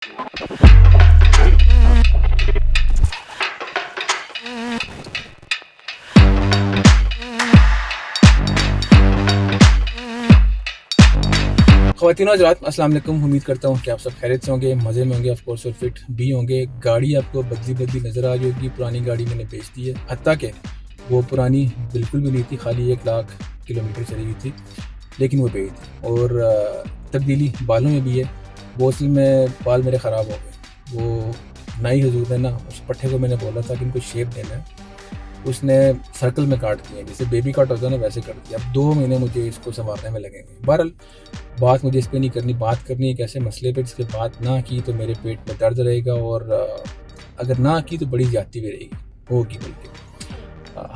خواتین و حضرات السلام علیکم. امید کرتا ہوں کہ آپ سب خیریت سے ہوں گے, مزے میں ہوں گے, آف کورس, اور فٹ بھی ہوں گے. گاڑی آپ کو بدلی نظر آ رہی ہوگی. پرانی گاڑی میں نے بیچ دی ہے, حتیٰ کہ وہ پرانی بالکل بھی نہیں تھی, خالی 1,00,000 کلومیٹر چلی گئی تھی, لیکن وہ بیچ دی. اور تبدیلی بالوں میں بھی ہے. وہ اصل میں بال میرے خراب ہو گئے. وہ نائی حضور نے نا اس پٹھے کو میں نے بولا تھا کہ ان کو شیپ دینا ہے, اس نے سرکل میں کاٹ دیا, جیسے بیبی کاٹ ہوتا ہے نا ویسے کر دیا. اب 2 مہینے مجھے اس کو سنوارنے میں لگیں گے. بہرحال بات مجھے اس پہ نہیں کرنی, بات کرنی ایک ایسے مسئلے پہ جس پہ بات نہ کی تو میرے پیٹ میں درد رہے گا, اور اگر نہ کی تو بڑی زیادتی بھی رہے گی, ہوگی. بلکہ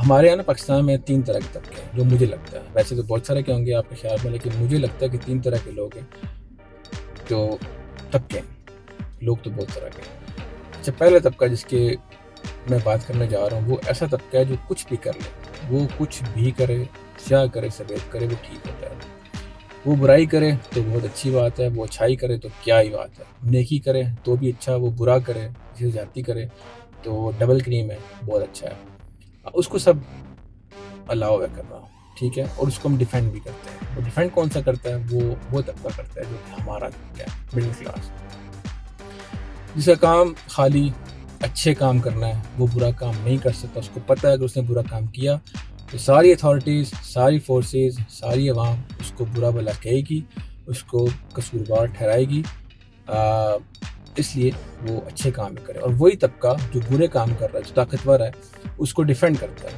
ہمارے یہاں نا پاکستان میں 3 طرح کے طبقے ہیں, جو مجھے لگتا ہے. ویسے تو بہت سارے کے ہوں گے آپ کے خیال میں, لیکن مجھے لگتا ہے کہ 3 طرح کے لوگ ہیں, جو طبقے ہیں. لوگ تو بہت طرح کے ہیں. اچھا, پہلا طبقہ جس کے میں بات کرنے جا رہا ہوں, وہ ایسا طبقہ ہے جو کچھ بھی کر لے. وہ کچھ بھی کرے, سیاہ کرے سفید کرے, وہ ٹھیک ہوتا ہے. وہ برائی کرے تو بہت اچھی بات ہے, وہ اچھائی کرے تو کیا ہی بات ہے. نیکی کرے تو بھی اچھا, وہ برا کرے, کسی سے زیادتی کرے تو ڈبل کریم ہے, بہت اچھا ہے. اس کو سب الاؤ ہے کرنا, ٹھیک ہے, اور اس کو ہم ڈیفینڈ بھی کرتے ہیں. وہ ڈیفینڈ کون سا کرتا ہے؟ وہ طبقہ کرتا ہے جو کہ ہمارا کیا ہے, مڈل کلاس, جس کا کام خالی اچھے کام کرنا ہے. وہ برا کام نہیں کر سکتا. اس کو پتہ ہے اگر اس نے برا کام کیا تو ساری اتھارٹیز, ساری فورسز, ساری عوام اس کو برا بھلا کہے گی, اس کو قصوروار ٹھہرائے گی. اس لیے وہ اچھے کام کرے. اور وہی طبقہ جو برے کام کر رہا ہے, جو طاقتور ہے, اس کو ڈیفینڈ کرتا ہے.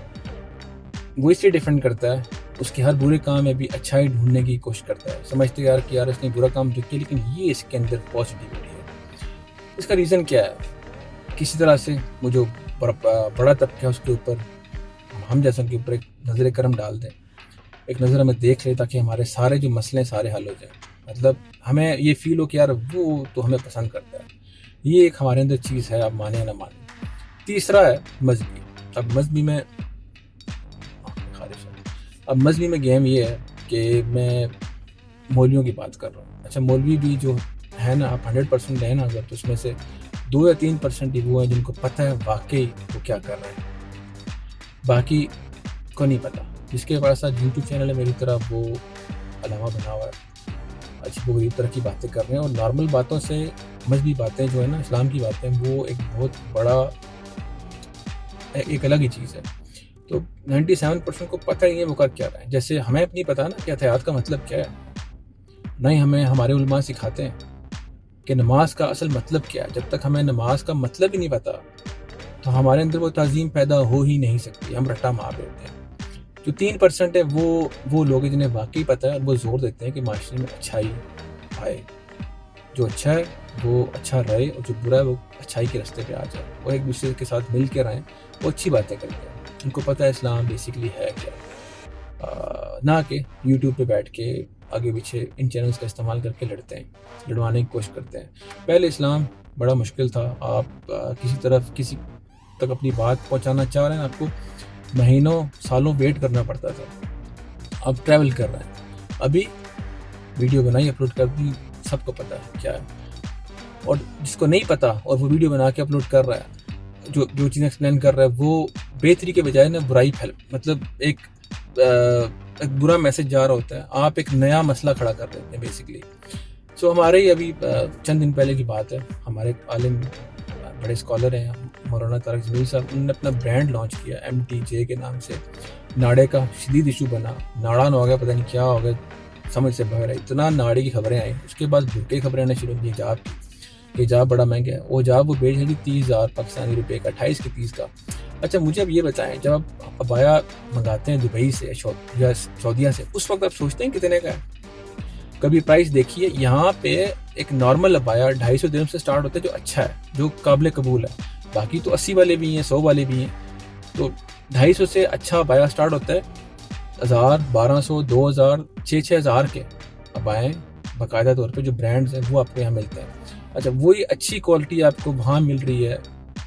وہ اس لیے ڈیفینڈ کرتا ہے, اس کے ہر برے کام میں بھی اچھائی ڈھونڈنے کی کوشش کرتا ہے. سمجھتے یار کہ یار اس نے برا کام تو کیا, لیکن یہ اس کے اندر پازیٹیوٹی ہے. اس کا ریزن کیا ہے؟ کسی طرح سے وہ جو بڑا طبقہ ہے اس کے اوپر, ہم جیسوں کے اوپر ایک نظر کرم ڈال دیں, ایک نظر ہمیں دیکھ لے, تاکہ ہمارے سارے جو مسئلے ہیں سارے حل ہو جائیں. مطلب ہمیں یہ فیل ہو کہ یار وہ تو ہمیں پسند کرتا ہے. یہ ایک ہمارے اندر چیز ہے, آپ مانیں یا نہ مانیں. تیسرا ہے مذہبی. اب مذہبی میں گیم یہ ہے کہ میں مولویوں کی بات کر رہا ہوں. اچھا, مولوی بھی جو ہے نا, آپ 100% لیں نا اگر, تو اس میں سے 2 یا 3% ہی وہ ہیں جن کو پتہ ہے واقعی وہ کیا کر رہے ہیں. باقی کو نہیں پتہ. جس کے پاس یوٹیوب چینل ہے میری طرح, وہ علامہ بنا ہوا ہے, اچھی غریب طرح کی باتیں کر رہے ہیں. اور نارمل باتوں سے مذہبی باتیں جو ہے نا, اسلام کی باتیں, وہ ایک بہت بڑا, ایک الگ ہی چیز ہے. تو 97% کو پتہ ہی ہے وہ کر کیا رہا ہے. جیسے ہمیں اپنی پتہ نا کہ احتیاط کا مطلب کیا ہے, نہیں ہمیں ہمارے علماء سکھاتے ہیں کہ نماز کا اصل مطلب کیا ہے. جب تک ہمیں نماز کا مطلب ہی نہیں پتہ تو ہمارے اندر وہ تعظیم پیدا ہو ہی نہیں سکتی. ہم رٹا مار رہے ہوتے ہیں. جو 3% ہے وہ لوگ ہیں جنہیں واقعی پتہ ہے, اور وہ زور دیتے ہیں کہ معاشرے میں اچھائی آئے. جو اچھا ہے وہ اچھا رہے, اور جو برا ہے وہ اچھائی کے راستے پہ آ جائے, اور ایک دوسرے کے ساتھ مل کے رہیں. وہ اچھی باتیں کرتے ہیں. ان کو پتہ ہے اسلام بیسکلی ہے کیا, نہ کہ یوٹیوب پہ بیٹھ کے آگے پیچھے ان چینلز کا استعمال کر کے لڑوانے کی کوشش کرتے ہیں. پہلے اسلام بڑا مشکل تھا. آپ کسی تک اپنی بات پہنچانا چاہ رہے ہیں, آپ کو مہینوں سالوں ویٹ کرنا پڑتا تھا. اب ٹریول کر رہے ہیں, ابھی ویڈیو بنائی, اپلوڈ کر دی, سب کو پتہ ہے کیا ہے. اور جس کو نہیں پتہ اور وہ ویڈیو بنا کے اپلوڈ کر رہا ہے, جو چیزیں ایکسپلین کر رہا ہے, وہ بہتری کے بجائے نا برائی مطلب ایک برا میسج جا رہا ہوتا ہے. آپ ایک نیا مسئلہ کھڑا کر رہے ہیں بیسکلی. سو ہمارے ہی ابھی چند دن پہلے کی بات ہے, ہمارے ایک عالم بڑے اسکالر ہیں مولانا طارق جمیل صاحب, انہوں نے اپنا برانڈ لانچ کیا MTJ کے نام سے. ناڑے کا شدید ایشو بنا, ناڑا نہ ہو گیا, پتہ نہیں کیا ہو گیا, سمجھ سے باہر ہے. اتنا ناڑے کی خبریں آئیں. اس کے بعد برقے کی خبریں آنا شروع ہوئی. حجاب بڑا مہنگا ہے. وہ حجاب وہ بیچ رہے تھے 30,000 پاکستانی روپے کا, 28 کے 30 کا. اچھا, مجھے اب یہ بتائیں, جب آپ ابایا منگاتے ہیں دبئی سے یا سعودیہ سے, اس وقت آپ سوچتے ہیں کتنے کا ہے؟ کبھی پرائس دیکھیے. یہاں پہ ایک نارمل ابایا 250 درہم سے سٹارٹ ہوتا ہے, جو اچھا ہے, جو قابل قبول ہے. باقی تو 80 والے بھی ہیں, 100 والے بھی ہیں. تو 250 سے اچھا ابایا سٹارٹ ہوتا ہے 1000, 1200, 2000, 6,000 کے ابائیں باقاعدہ طور پہ جو برانڈز ہیں وہ آپ کو یہاں ملتے ہیں. اچھا, وہی اچھی کوالٹی آپ کو وہاں مل رہی ہے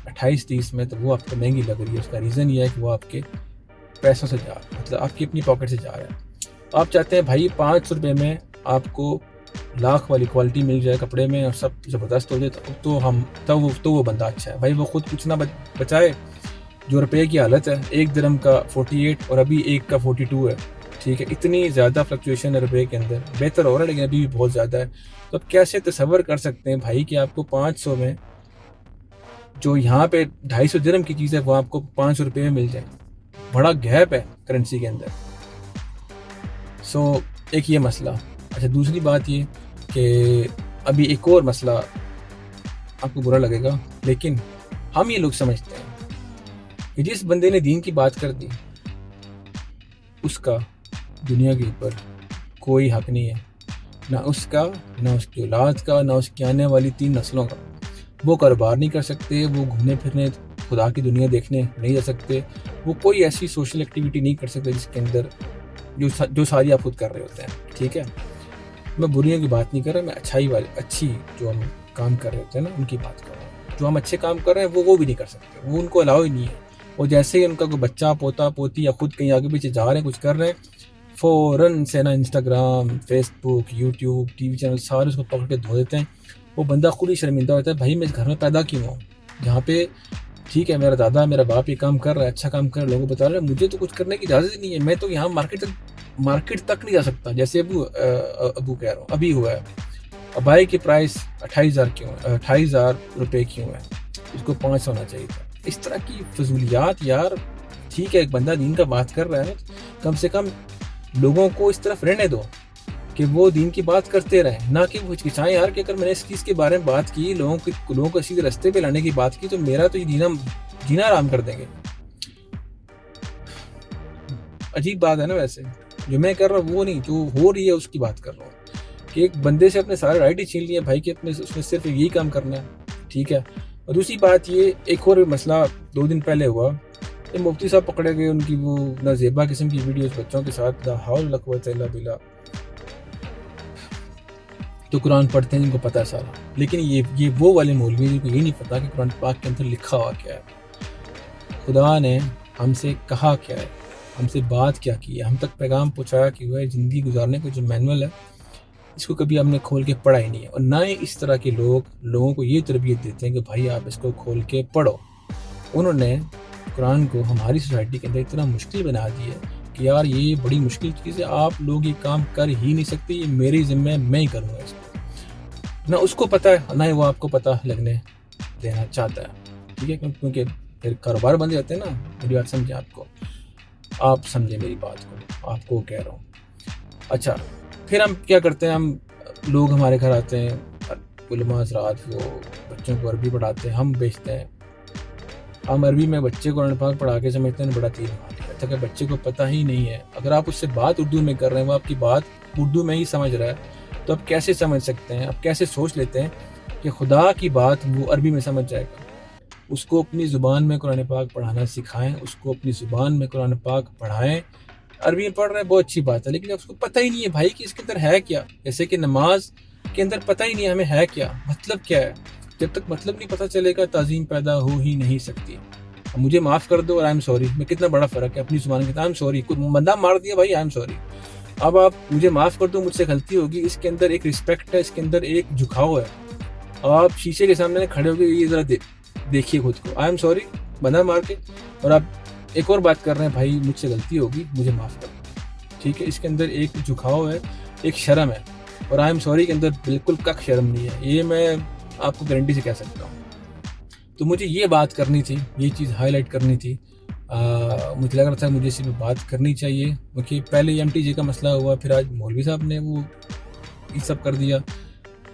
28-30 میں, تو وہ آپ کو مہنگی لگ رہی ہے. اس کا ریزن یہ ہے کہ وہ آپ کے پیسوں سے جا رہا ہے, مطلب آپ کی اپنی پاکٹ سے جا رہا ہے. آپ چاہتے ہیں بھائی 500 روپے میں آپ کو لاکھ والی کوالٹی مل جائے کپڑے میں اور سب زبردست ہو جائے تو وہ بندہ اچھا ہے بھائی. وہ خود کچھ نہ بچائے. جو روپے کی حالت ہے 1 درہم کا 48 اور ابھی 1 کا 42 ہے, ٹھیک ہے, اتنی زیادہ فلکچویشن ہے روپے کے اندر. بہتر ہو رہا ہے لیکن ابھی بھی بہت زیادہ ہے. تو اب کیسے تصور کر سکتے ہیں بھائی کہ آپ کو 500 میں جو یہاں پہ 250 درہم کی چیز ہے وہ آپ کو 500 روپے میں مل جائے. بڑا گیپ ہے کرنسی کے اندر. سو ایک یہ مسئلہ. اچھا, دوسری بات یہ کہ ابھی ایک اور مسئلہ آپ کو برا لگے گا, لیکن ہم یہ لوگ سمجھتے ہیں کہ جس بندے نے دین کی بات کر دی اس کا دنیا کے اوپر کوئی حق نہیں ہے, نہ اس کا, نہ اس کی اولاد کا, نہ اس کی آنے والی 3 نسلوں کا. وہ کاروبار نہیں کر سکتے, وہ گھومنے پھرنے خدا کی دنیا دیکھنے نہیں جا سکتے, وہ کوئی ایسی سوشل ایکٹیویٹی نہیں کر سکتے جس کے اندر جو ساری آپ خود کر رہے ہوتے ہیں. ٹھیک ہے, میں بریوں کی بات نہیں کر رہا, میں اچھی جو ہم کام کر رہے ہوتے ہیں نا ان کی بات کر رہا ہوں. جو ہم اچھے کام کر رہے ہیں وہ بھی نہیں کر سکتے, وہ ان کو الاؤ ہی نہیں ہے. وہ جیسے ہی ان کا کوئی بچہ پوتا پوتی یا خود کہیں آگے پیچھے جا رہے ہیں کچھ کر رہے ہیں, فوراً سے نا انسٹاگرام, فیس بک, یوٹیوب, ٹی وی چینل سارے اس کو پکڑ کے دھو دیتے ہیں. وہ بندہ خود ہی شرمندہ ہوتا ہے, بھائی میں اس گھر میں پیدا کیوں ہوں جہاں پہ ٹھیک ہے میرا دادا میرا باپ یہ کام کر رہا ہے, اچھا کام کر رہا ہے, لوگوں کو بتا رہے ہیں, مجھے تو کچھ کرنے کی اجازت ہی نہیں ہے. میں تو یہاں مارکیٹ تک نہیں جا سکتا. جیسے ابو کہہ رہا ہوں ابھی ہوا ہے, ابائی کی پرائس 28,000 روپے کیوں ہے, اس کو 500 ہونا چاہیے تھا. اس طرح کی فضولیات یار. ٹھیک ہے ایک بندہ دین کا بات کر رہا ہے, کم سے کم لوگوں کو اس طرف رہنے دو کہ وہ دین کی بات کرتے رہیں, نہ کہ وہ ہچکچائیں یار کہ اگر میں نے اس چیز کے بارے میں بات کی, لوگوں کو سیدھے رستے پہ لانے کی بات کی, تو میرا تو یہ جینا آرام کر دیں گے. عجیب بات ہے نا. ویسے جو میں کر رہا ہوں وہ نہیں, جو ہو رہی ہے اس کی بات کر رہا ہوں کہ ایک بندے سے اپنے سارے رائٹ ہی چھین لیے بھائی کہ اس میں صرف یہی کام کرنا ہے. ٹھیک ہے. اور دوسری بات یہ ایک اور مسئلہ 2 دن پہلے ہوا, مفتی صاحب پکڑے گئے, ان کی وہ نازیبا قسم کی ویڈیوز بچوں کے ساتھ, لا حول ولا قوت الا باللہ. تو قرآن پڑھتے ہیں جن کو پتہ ہے سارا, لیکن یہ وہ والے مولوی جن کو یہ نہیں پتا کہ قرآن پاک کے اندر لکھا ہوا کیا ہے, خدا نے ہم سے کہا کیا ہے, ہم سے بات کیا کی ہے, ہم تک پیغام پہنچایا کہ وہ زندگی گزارنے کا جو مینول ہے اس کو کبھی ہم نے کھول کے پڑھا ہی نہیں ہے. اور نہ ہی اس طرح کے لوگوں کو یہ تربیت دیتے ہیں کہ بھائی آپ اس کو کھول کے پڑھو. انہوں نے قرآن کو ہماری سوسائٹی کے اندر اتنا مشکل بنا دی ہے کہ یار یہ بڑی مشکل چیز ہے, آپ لوگ یہ کام کر ہی نہیں سکتے, یہ میری ذمہ ہے, میں ہی کروں گا اس کو. نہ اس کو پتہ ہے نہ ہی وہ آپ کو پتہ لگنے دینا چاہتا ہے. ٹھیک ہے, کیونکہ پھر کاروبار بند جاتے ہیں نا. میری بات سمجھیں, آپ سمجھیں میری بات کو, آپ کو کہہ رہا ہوں. اچھا, پھر ہم کیا کرتے ہیں, لوگ ہمارے گھر آتے ہیں, علماء حضرات وہ بچوں کو عربی پڑھاتے ہیں, ہم بیچتے ہیں. ہم عربی میں بچے کو قرآن پاک پڑھا کے سمجھتے ہیں بڑا تیر مار لیا. تاکہ بچے کو پتہ ہی نہیں ہے, اگر آپ اس سے بات اردو میں کر رہے ہیں, وہ آپ کی بات اردو میں ہی سمجھ رہا ہے, تو آپ کیسے سمجھ سکتے ہیں, آپ کیسے سوچ لیتے ہیں کہ خدا کی بات وہ عربی میں سمجھ جائے گا. اس کو اپنی زبان میں قرآن پاک پڑھانا سکھائیں, اس کو اپنی زبان میں قرآن پاک پڑھائیں. عربی میں پڑھ رہے ہیں بہت اچھی بات ہے, لیکن اس کو پتہ ہی نہیں ہے بھائی کہ اس کے اندر ہے کیا. جیسے کہ نماز کے اندر پتہ ہی نہیں ہے ہمیں ہے کیا, مطلب کیا ہے. جب تک مطلب نہیں پتہ چلے گا تعظیم پیدا ہو ہی نہیں سکتی. مجھے معاف کر دو اور آئی ایم سوری میں کتنا بڑا فرق ہے اپنی زبان کے. آئی ایم سوری, کوئی بندہ مار دیا بھائی, آئی ایم سوری. اب آپ مجھے معاف کر دو, مجھ سے غلطی ہوگی. اس کے اندر ایک رسپیکٹ ہے, اس کے اندر ایک جھکاؤ ہے. آپ شیشے کے سامنے کھڑے ہو کے یہ ذرا دیکھیے خود کو, آئی ایم سوری بندہ مار کے, اور آپ ایک اور بات کر رہے ہیں بھائی مجھ سے غلطی ہوگی مجھے معاف کر دو. ٹھیک ہے, اس کے اندر ایک جھکاؤ ہے, ایک شرم ہے. اور آئی ایم سوری کے اندر بالکل کک شرم نہیں ہے, یہ میں آپ کو گارنٹی سے کہہ سکتا ہوں. تو مجھے یہ بات کرنی تھی, یہ چیز ہائی لائٹ کرنی تھی. مجھے لگ رہا تھا مجھے اسی پہ بات کرنی چاہیے, کیونکہ پہلے MTJ کا مسئلہ ہوا, پھر آج مولوی صاحب نے وہ یہ سب کر دیا.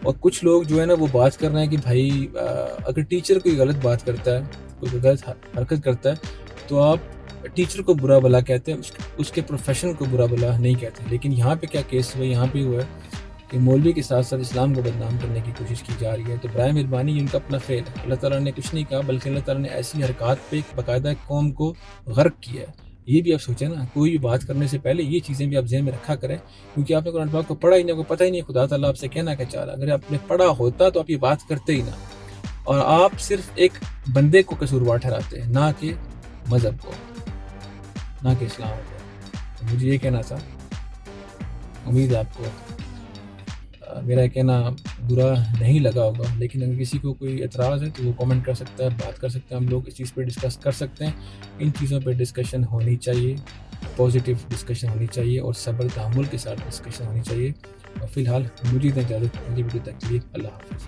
اور کچھ لوگ جو ہے نا وہ بات کر رہے ہیں کہ بھائی اگر ٹیچر کوئی غلط بات کرتا ہے, کوئی غلط حرکت کرتا ہے, تو آپ ٹیچر کو برا بلا کہتے ہیں, اس کے پروفیشن کو برا بلا نہیں کہتے. لیکن یہاں پہ کیا کیس ہوا, یہاں پہ ہوا ہے کہ مولوی کے ساتھ ساتھ اسلام کو بدنام کرنے کی کوشش کی جا رہی ہے. تو برائے مہربانی ان کا اپنا فعل ہے. اللہ تعالیٰ نے کچھ نہیں کہا, بلکہ اللہ تعالیٰ نے ایسی حرکات پہ باقاعدہ قوم کو غرق کیا ہے. یہ بھی آپ سوچیں نا, کوئی بھی بات کرنے سے پہلے یہ چیزیں بھی آپ ذہن میں رکھا کریں, کیونکہ آپ نے قرآن پاک کو پڑھا ہی نہیں, آپ کو پتہ ہی نہیں خدا تعالیٰ آپ سے کہنا کیا چاہ رہا ہے. اگر آپ نے پڑھا ہوتا تو آپ یہ بات کرتے ہی نہ, اور آپ صرف ایک بندے کو قصوروار ٹھہراتے ہیں, نہ کہ مذہب کو, نہ کہ اسلام کو. مجھے یہ کہنا تھا, امید ہے آپ کو میرا کہنا برا نہیں لگا ہوگا، لیکن اگر کسی کو کوئی اعتراض ہے تو وہ کامنٹ کر سکتا ہے، بات کر سکتے ہیں، ہم لوگ اس چیز پہ ڈسکس کر سکتے ہیں. ان چیزوں پہ ڈسکشن ہونی چاہیے، پازیٹیو ڈسکشن ہونی چاہیے اور صبر تحمل کے ساتھ ڈسکشن ہونی چاہیے. اور فی الحال مجھے اتنا اجازت، اگلی ویڈیو تک کے لیے اللہ حافظ.